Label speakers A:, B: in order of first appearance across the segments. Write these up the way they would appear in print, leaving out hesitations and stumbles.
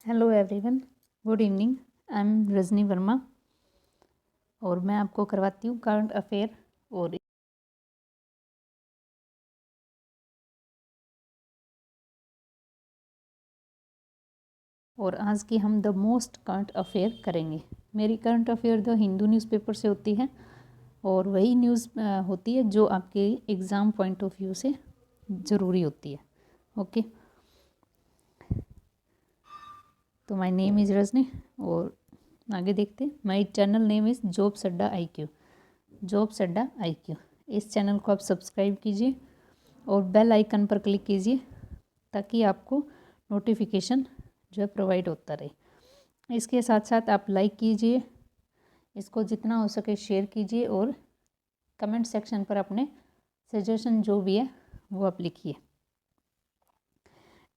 A: Hello everyone, good evening. I am Rajni Verma और मैं आपको करवाती हूँ करंट अफेयर। और आज की हम द मोस्ट करंट अफेयर करेंगे। मेरी current affair the Hindu newspaper से होती है और वही न्यूज़ होती है जो आपके एग्ज़ाम पॉइंट ऑफ व्यू से ज़रूरी होती है। ओके, तो माय नेम इज़ रजनी और आगे देखते हैं। My channel name is jobs अड्डा IQ। जॉब्स अड्डा IQ, इस चैनल को आप सब्सक्राइब कीजिए और बेल आइकन पर क्लिक कीजिए ताकि आपको नोटिफिकेशन जो है प्रोवाइड होता रहे। इसके साथ साथ आप लाइक कीजिए, इसको जितना हो सके शेयर कीजिए और कमेंट सेक्शन पर अपने सजेशन जो भी है वो आप लिखिए।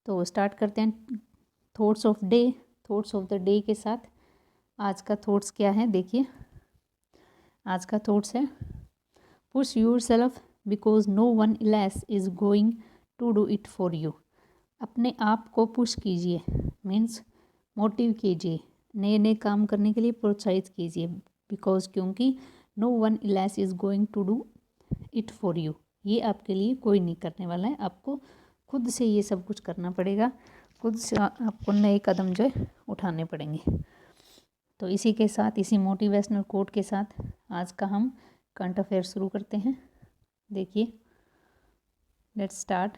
A: तो स्टार्ट करते हैं थॉट्स ऑफ द डे के साथ। आज का थॉट्स क्या है देखिए। आज का थॉट्स है push yourself because no one else is going to do it for you. अपने आप को पुश कीजिए, मीन्स मोटिव कीजिए, नए नए काम करने के लिए प्रोत्साहित कीजिए। बिकॉज क्योंकि no one else is going to do it for you, ये आपके लिए कोई नहीं करने वाला है। आपको खुद से ये सब कुछ करना पड़ेगा, खुद से आपको नए कदम जो है उठाने पड़ेंगे। तो इसी के साथ, इसी मोटिवेशनल कोट के साथ आज का हम करंट अफेयर शुरू करते हैं। देखिए, लेट्स स्टार्ट।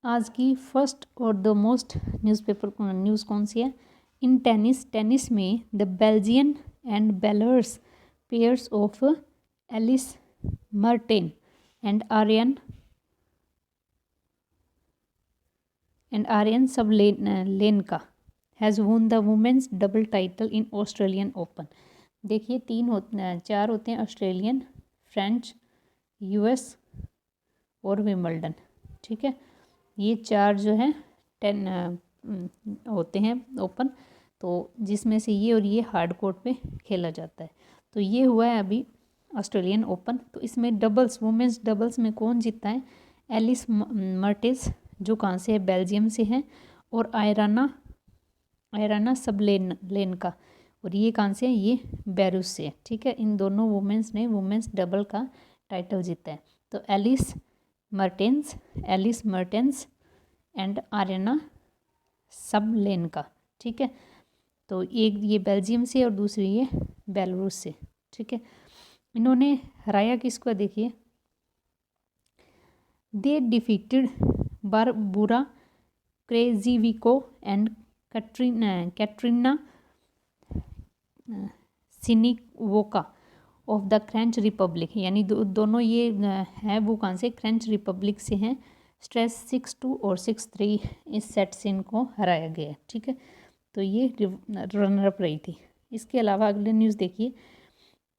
A: आज की फर्स्ट और द मोस्ट न्यूज़ कौन सी है? इन टेनिस में the Belgian and Belarus pairs of Elise Mertens and Aryna Sabalenka has won the women's double title in Australian Open. देखिए, चार होते हैं, ऑस्ट्रेलियन, फ्रेंच, US और विंबलडन। ठीक है, ये चार जो है 10 होते हैं ओपन, तो जिसमें से ये और ये हार्ड कोर्ट पे खेला जाता है। तो ये हुआ है अभी ऑस्ट्रेलियन ओपन। तो इसमें डबल्स, वुमेंस डबल्स में कौन जीता है? एलिस मर्टेज, जो कहाँ से है? बेल्जियम से है, और आयराना सबलेन का, और ये कहाँ से है? ये बेरूस से है। ठीक है, इन दोनों वुमेंस ने वुमेंस डबल का टाइटल जीता है। तो एलिस मर्टेंस एंड आर्यना सबलेनका। ठीक है, तो एक ये बेल्जियम से और दूसरी ये बेलारूस से। ठीक है, इन्होंने हराया किसको? देखिए, they defeated Barbora Krejcikova and Katerina Siniakova of the French Republic. यानी दोनों ये हैं, वो कहाँ से? फ्रेंच रिपब्लिक से हैं। स्ट्रेस 6-2 और 6-3 इस सेट से इनको हराया गया। ठीक है, तो ये रनर अप रही थी। इसके अलावा अगले न्यूज़ देखिए।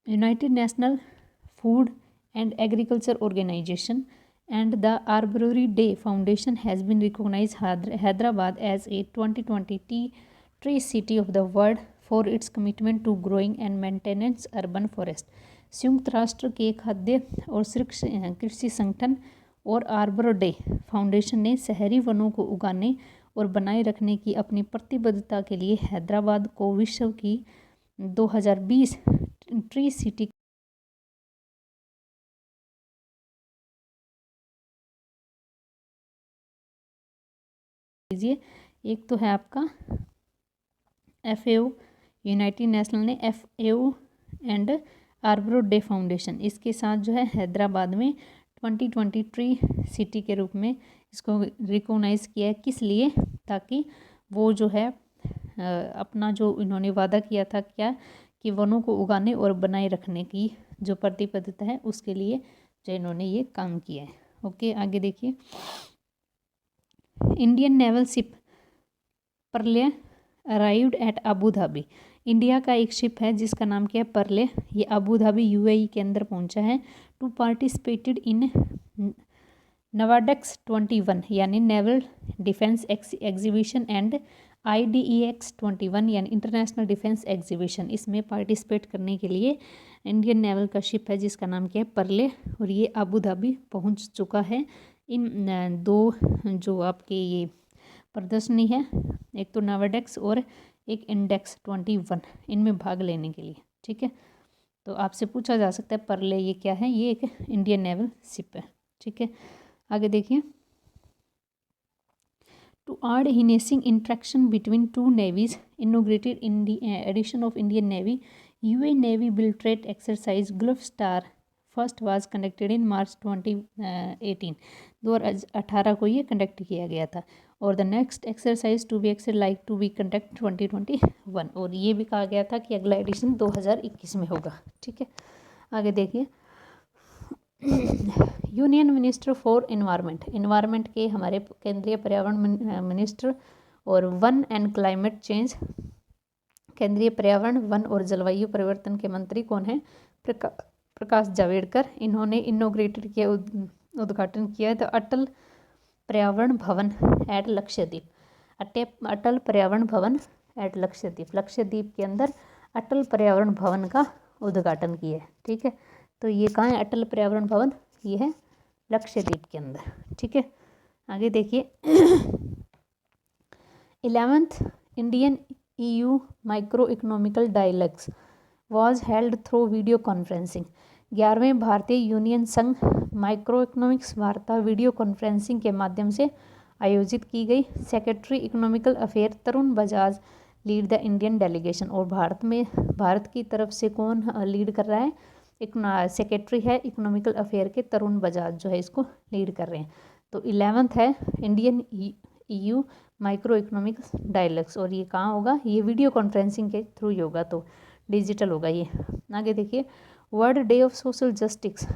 A: United national food and agriculture organisation and the Arbory Day Foundation has been recognized Hyderabad as a 2020 Tree City of the World for its commitment to growing and maintenance urban forest। संयुक्त राष्ट्र के खाद्य और कृषि संगठन और Arbor day foundation ने शहरी वनों को उगाने और बनाए रखने की अपनी प्रतिबद्धता के लिए हैदराबाद को विश्व की 2020 ट्री सिटी लीजिए। एक तो है आपका FAO, यूनाइटेड नेशनल ने FAO and arbor day foundation, इसके साथ जो है हैदराबाद में 2020 ट्री सिटी के रूप में इसको रिकॉग्नाइज़ किया है। किस लिए? ताकि वो जो है अपना जो इन्होंने वादा किया था, क्या कि वनों को उगाने और बनाए रखने की जो प्रतिबद्धता है, उसके लिए जो इन्होंने ये काम किया है। ओके, आगे देखिए। इंडियन नेवल शिप परले arrived at Abu Dhabi. India का एक शिप है जिसका नाम क्या है? परले। ये अबू धाबी UAE के अंदर पहुंचा है टू पार्टिसिपेटेड इन नवाडेक्स 21 यानी naval defence exhibition and IDEX 21 यानी इंटरनेशनल डिफेंस एग्जीबिशन। इसमें पार्टिसिपेट करने के लिए इंडियन नेवल का शिप है जिसका नाम क्या है? परले, और ये अबू धाबी पहुंच चुका है। इन दो जो आपके ये प्रदर्शनी है, एक तो नावाडेक्स और एक इंडेक्स 21, इनमें भाग लेने के लिए। ठीक है, तो आपसे पूछा जा सकता है परले ये क्या है, ये एक इंडियन नेवल शिप है। ठीक है, आगे देखिए, to add enhancing interaction between two navies, inaugurated in the edition of Indian Navy, UA Navy built trade exercise Gulf Star first was conducted in March 2018, 2018 को ये कंडक्ट किया गया था। और the next exercise to be axed like to be conduct 2021, और ये भी कहा गया था कि अगला एडिशन 2021 में होगा। ठीक है, आगे देखिए, यूनियन मिनिस्टर फॉर इन्वायरमेंट के हमारे केंद्रीय पर्यावरण मिनिस्टर और वन एंड क्लाइमेट चेंज, केंद्रीय पर्यावरण, वन और जलवायु परिवर्तन के मंत्री कौन है? प्रकाश जावड़ेकर। इन्होंने इनोग्रेटेड किया, उद्घाटन किया था अटल पर्यावरण भवन एट लक्षद्वीप। अटल पर्यावरण भवन एट लक्षद्वीप, लक्षद्वीप के अंदर अटल पर्यावरण भवन का उद्घाटन किया है। ठीक है, तो ये कहाँ है अटल पर्यावरण भवन? ये है लक्षद्वीप के अंदर। ठीक है, आगे देखिए, 11th Indian EU micro economical dialogues was held through video conferencing. 11वें भारतीय यूनियन संघ माइक्रो इकोनॉमिक्स वार्ता वीडियो कॉन्फ्रेंसिंग के माध्यम से आयोजित की गई। Secretary economical affair Tarun Bajaj lead the Indian delegation, और भारत की तरफ से कौन लीड कर रहा है? सेक्रेटरी है इकोनॉमिकल अफेयर के तरुण बजाज जो है इसको लीड कर रहे हैं। तो 11th है Indian EU micro economics dialogues, और ये कहाँ होगा? ये वीडियो कॉन्फ्रेंसिंग के थ्रू ही होगा, तो डिजिटल होगा ये। आगे देखिए, world day of social justice,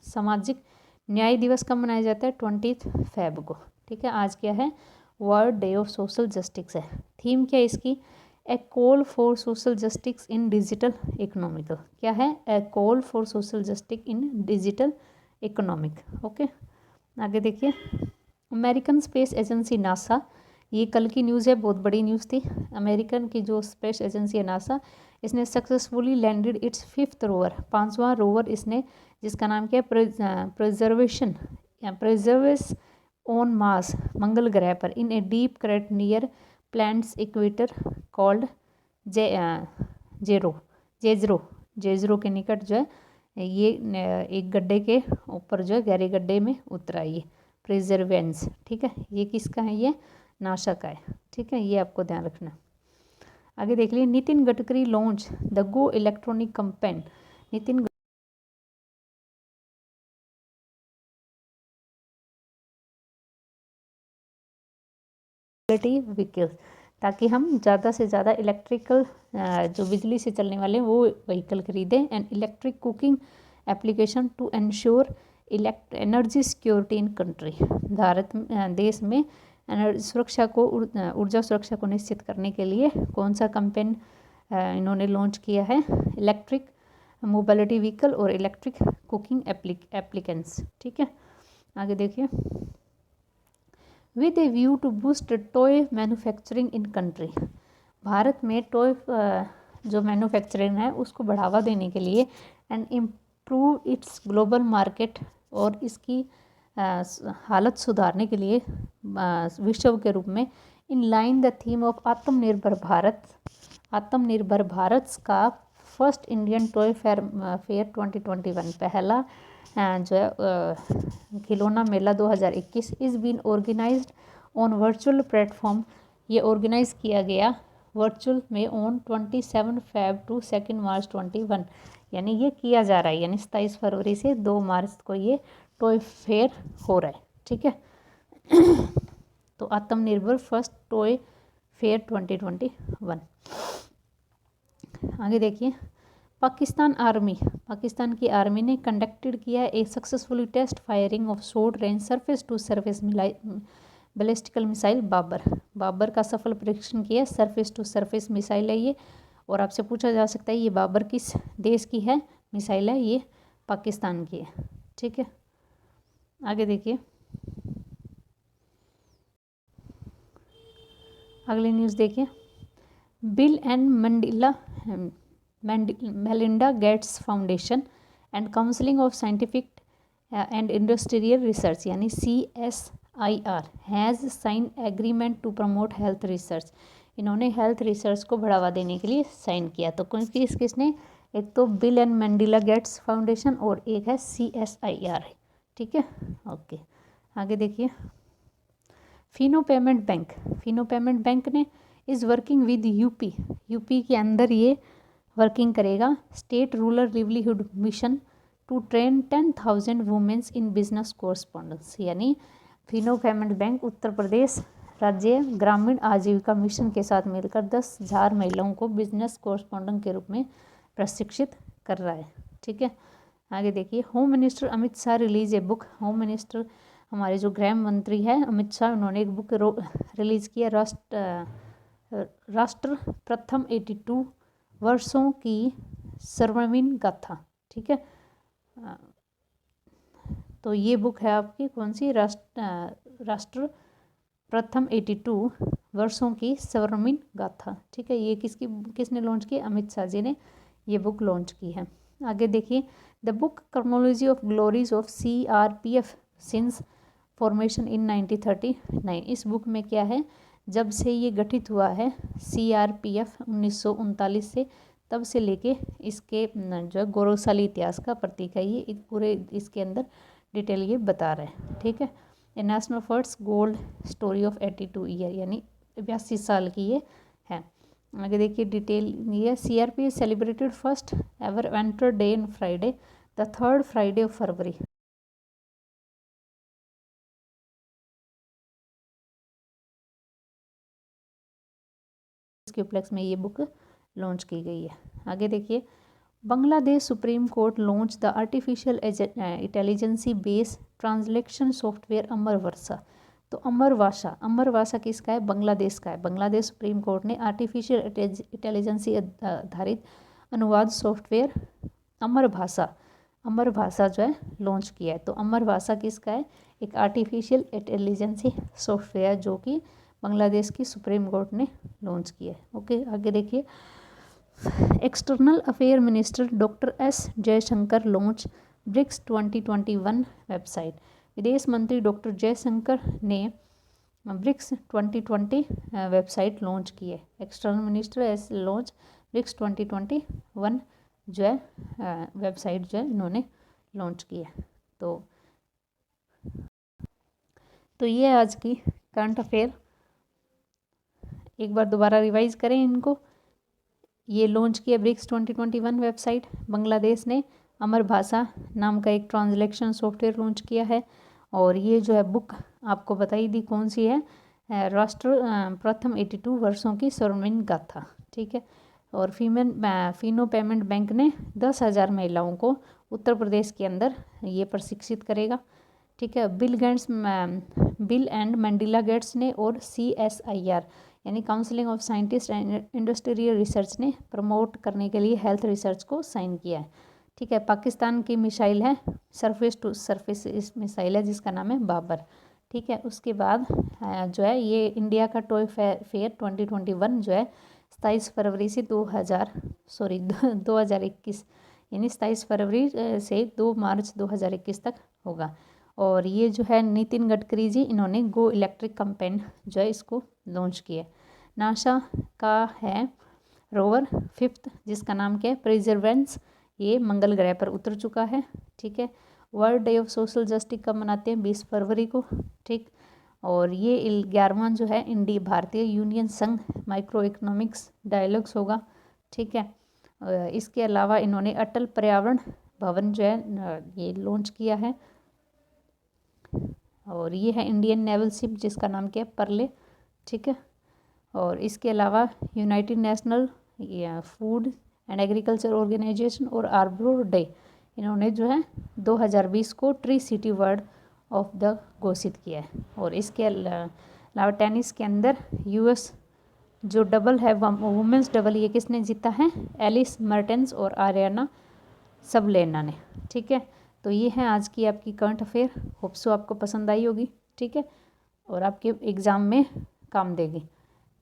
A: सामाजिक न्याय दिवस कब मनाया जाता है? 20 फेब को। ठीक है, आज क्या है? World day of social justice है। थीम क्या है इसकी? A call for social justice in digital economic. क्या है? A call for social justice in digital economic. Okay, आगे देखिए, अमेरिकन स्पेस एजेंसी नासा, ये कल की न्यूज़ है, बहुत बड़ी न्यूज़ थी। अमेरिकन की जो स्पेस एजेंसी है नासा, इसने successfully landed its 5th rover, 5वां रोवर इसने, जिसका नाम क्या है? प्रिजर्वेस ऑन मार्स, मंगल ग्रह पर, in a deep crater near planet's equator called Jezero के निकट जो है ये एक गड्ढे के ऊपर जो है गहरे गड्ढे में उतरा ये प्रिजर्वेंस। ठीक है, ये किसका है? ये नासा का है। ठीक है, ये आपको ध्यान रखना। आगे देख लीजिए, Nitin Gadkari launch the go electronic campaign. Nitin vehicles, ताकि हम ज़्यादा से ज़्यादा इलेक्ट्रिकल जो बिजली से चलने वाले हैं वो व्हीकल खरीदें। And electric cooking application to ensure energy security in country. भारत देश में सुरक्षा को, ऊर्जा सुरक्षा को निश्चित करने के लिए कौन सा कैंपेन इन्होंने लॉन्च किया है? इलेक्ट्रिक मोबिलिटी व्हीकल और इलेक्ट्रिक कुकिंग एप्लीकेंट्स। ठीक है, आगे देखिए, with a view to boost toy manufacturing in country. भारत में टॉय जो मैन्युफैक्चरिंग है उसको बढ़ावा देने के लिए and improve it's global market, और इसकी हालत सुधारने के लिए विश्व के रूप में, in line the theme of आत्मनिर्भर भारत का फर्स्ट इंडियन टॉय फेयर 2021, पहला जो है खिलौना मेला 2021 is been organised on virtual platform. ये ऑर्गेनाइज किया गया वर्चुअल में ऑन 27 फेब टू 2 मार्च 21, यानी ये किया जा रहा है, यानी 27 फरवरी से 2 मार्च को ये टॉय फेयर हो रहा है। ठीक है, तो आत्मनिर्भर फर्स्ट टॉय फेयर 2021। आगे देखिए, पाकिस्तान की आर्मी ने कंडक्टेड किया एक successfully test firing of short range surface to surface ballistical missile Babur का सफल परीक्षण किया। सरफेस टू सरफेस मिसाइल है ये, और आपसे पूछा जा सकता है ये बाबर किस देश की है मिसाइल है? ये पाकिस्तान की है। ठीक है, आगे देखिए, अगली न्यूज़ देखिए, Bill and Melinda Gates Foundation and counselling of scientific and industrial research, यानी has sign agreement to promote health research. इन्होंने हेल्थ रिसर्च को बढ़ावा देने के लिए साइन किया। तो किसने, एक तो Bill and Melinda Gates foundation और एक है CSIR। ठीक है, ओके। आगे देखिए, फिनो पेमेंट बैंक ने इज़ वर्किंग विद यूपी के अंदर ये वर्किंग करेगा state rural livelihood mission to train 10,000 womens in business correspondence. यानी फिनो पेमेंट बैंक उत्तर प्रदेश राज्य ग्रामीण आजीविका मिशन के साथ मिलकर 10,000 महिलाओं को बिजनेस कोरस्पॉन्डेंट के रूप में प्रशिक्षित कर रहा है। ठीक है, आगे देखिए, home minister Amit Shah release a book. Home minister हमारे जो गृह मंत्री है अमित शाह, उन्होंने एक बुक रिलीज किया, राष्ट्र प्रथम 82 वर्षों की स्वर्णिम गाथा। ठीक है, तो ये बुक है आपकी कौन सी, राष्ट्र प्रथम 82 वर्षों की स्वर्णिम गाथा। ठीक है, ये किसने लॉन्च की, अमित शाह जी ने ये बुक लॉन्च की है। आगे देखिए, the book chronology of glories of CRPF since formation in 1939। इस बुक में क्या है, जब से ये गठित हुआ है CRPF 1939 से, तब से लेके इसके जो है गौरवशाली इतिहास का प्रतीक है ये, पूरे इसके अंदर डिटेल ये बता रहे हैं। ठीक है, a national first gold story of 82 year, यानी 82 साल की ये है। आगे देखिए डिटेल, ये CRPF सेलिब्रेटेड फर्स्ट एवर वेंटर day in Friday the 3rd Friday of फरवरी। इसके उपलक्ष्य में ये बुक लॉन्च की गई है। आगे देखिए, Bangladesh supreme court launch the artificial intelligency based translation software Amar Varsha. तो अमर भाषा किसका है, बांग्लादेश का है। बांग्लादेश सुप्रीम कोर्ट ने आर्टिफिशियल इंटेलिजेंसी आधारित अनुवाद सॉफ्टवेयर अमर भाषा जो है लॉन्च किया है। तो अमर भाषा किसका है, एक आर्टिफिशियल इंटेलिजेंसी सॉफ्टवेयर जो कि बांग्लादेश की सुप्रीम कोर्ट ने लॉन्च किया है। ओके, आगे देखिए, external affair minister doctor S Jaishankar launch BRICS 2021 website. विदेश मंत्री डॉक्टर जयशंकर ने ब्रिक्स 2020 वेबसाइट लॉन्च की है। External minister S launch BRICS 2021 जो है वेबसाइट जो है इन्होंने लॉन्च की है। तो ये आज की करंट अफेयर, एक बार दोबारा रिवाइज करें इनको। ये लॉन्च किया ब्रिक्स 2021 वेबसाइट। बांग्लादेश ने अमर भाषा नाम का एक ट्रांसलेशन सॉफ्टवेयर लॉन्च किया है। और ये जो है बुक आपको बताई दी कौन सी है, राष्ट्र प्रथम 82 वर्षों की स्वर्णिम गाथा। ठीक है, और फिनो पेमेंट बैंक ने 10,000 महिलाओं को उत्तर प्रदेश के अंदर ये प्रशिक्षित करेगा। ठीक है, बिल एंड मेलिंडा गेट्स ने और CSIR यानी counselling of scientist and industrial research ने प्रमोट करने के लिए हेल्थ रिसर्च को साइन किया है। ठीक है, पाकिस्तान की मिसाइल है सरफेस टू सरफेस इस मिसाइल है जिसका नाम है बाबर। ठीक है, उसके बाद जो है ये इंडिया का टॉय फेयर 2021 जो है 27 फरवरी से 2021 यानी 27 फरवरी से 2 मार्च 2021 तक होगा। और ये जो है नितिन गडकरी जी, इन्होंने गो इलेक्ट्रिक कैंपेन जो है इसको लॉन्च किया। नासा का है रोवर 5th जिसका नाम क्या है परसिवरेंस, ये मंगल ग्रह पर उतर चुका है। ठीक है, world day of social justice कब मनाते हैं, 20 फरवरी को। ठीक, और ये 11वां जो है भारतीय यूनियन संघ माइक्रो इकोनॉमिक्स डायलॉग्स होगा। ठीक है, इसके अलावा इन्होंने अटल पर्यावरण भवन जो है ये लॉन्च किया है। और ये है इंडियन नेवल शिप जिसका नाम क्या है परले। ठीक है, और इसके अलावा united national food and agriculture organisation और आर्बर डे इन्होंने जो है 2020 को tree city world of the घोषित किया है। और इसके अलावा टेनिस के अंदर US जो डबल है वुमेंस डबल, ये किसने जीता है, एलिस मर्टेंस और आर्याना सबलेना ने। ठीक है, तो ये है आज की आपकी करंट अफेयर। होप सो आपको पसंद आई होगी। ठीक है, और आपके एग्ज़ाम में काम देगी।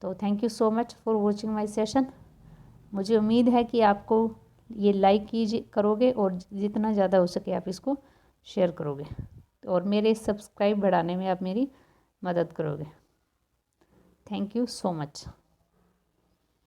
A: तो thank you so much for watching my session. मुझे उम्मीद है कि आपको ये लाइक करोगे और जितना ज़्यादा हो सके आप इसको शेयर करोगे। और मेरे सब्सक्राइब बढ़ाने में आप मेरी मदद करोगे। Thank you so much.